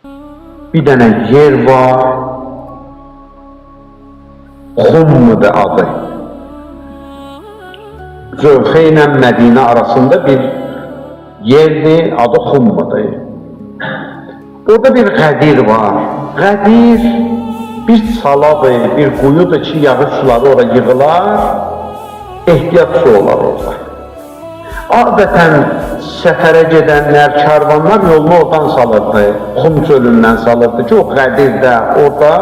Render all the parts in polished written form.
Bir dənə yer var, Xummudur adı. Zövxə ilə Mədinə arasında bir yerdir, adı Xummudur. Orada bir qədir var. Qədir bir saladır, bir quyudur ki, yağış suları oraya yığılar, ehtiyat su olar orada. Adətən səfərə gedənlər, karvanlar yolunu oradan salırdı, Xum çölündən salırdı ki, o qədirdə orada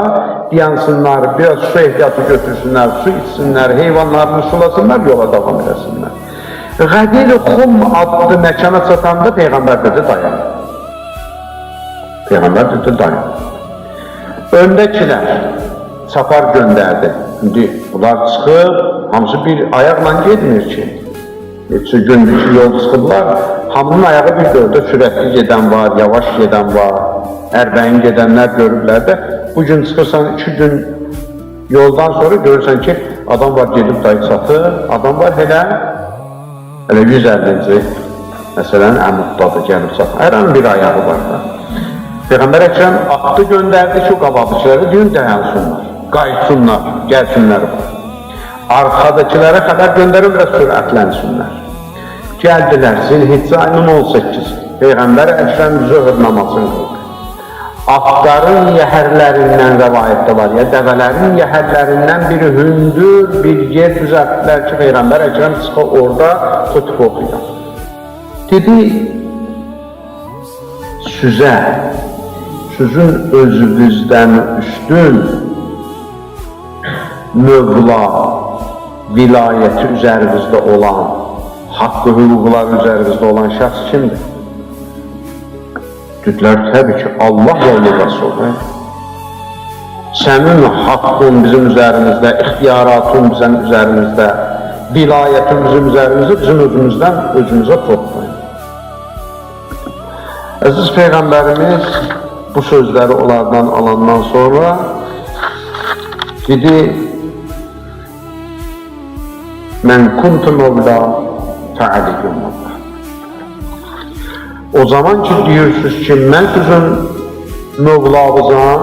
yansınlar, biraz su ehtiyatı götürsünlər, su içsinlər, heyvanlarını sulasınlar, yola davam edesinlər. Qədir Xum adlı məkana çatanda Peyğəmbər dedi dayan. Peyğəmbər dedi dayan. Öndəkilər çapar göndərdi. Şimdi bunlar çıxıb, hamısı bir ayaqla getmir ki. Neçə gündür ki, yol çıxıblar, hamının ayağı bir dördə sürətli gedən var, yavaş gedən var, ərbəyin gedənlər görürlər də. Bugün çıxırsan 2 gün yoldan sonra görürsən ki, adam var gedib dayı çatır, adam var elə 150-ci, məsələn, Əmuddadır, gəlib çatır. Hər an bir ayağı var da. Peyğəmbər Əkrəm atdı göndərdi ki, o qabaqçıları gün dayansınlar, qayıtsınlar, gəlsinlər. Arxadakilərə xəbər göndərir, biraz sürətlənsinlər. Gəldilər, Zilhiccə ayının 18, Peyğəmbər Əkrəm zöhr namazını qıldı. Atların yəhərlərindən rəvayətdə var ya, dəvələrin yəhərlərindən biri hündür bir yer düzəltdilər ki, Peyğəmbər Əkrəm çıxı orada xütbə oxuyur. Dedi, sizin özünüzdən üstün mövla, vilayəti üzərinizdə olan, haqqı hüquqlar üzərinizdə olan şəxs kimdir? Dedilər, təbii ki, Allah yolu Rasulü. Sənin haqqın bizim üzərimizdə, ixtiyaratın bizim üzərimizdə, vilayətin bizim üzərimizdə, bizim özümüzdən özümüzə toplayın. Əziz Peyğəmbərimiz bu sözləri onlardan alandan sonra dedi, mən kuntu mövla fəaliyyum Allah. O zaman ki deyirsiniz ki, mən sizin mövlavızam,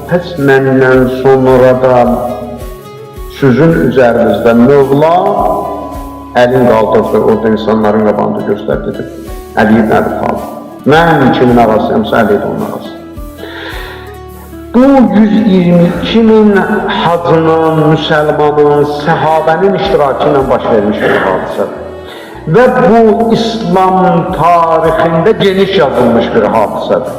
pəs məndən sonra da sizin üzərinizdə mövla əlin qaldırdı, orada insanların qabağında göstərdi. Əli ibn Əbi Talib. Mən kimin ağasıyamsa Əli idi onun ağası. Bu 122 min hacının, müsəlmanın, səhabənin iştirakı ilə baş vermiş bir hadisədir. Və bu İslam tarixində geniş yazılmış bir hadisədir.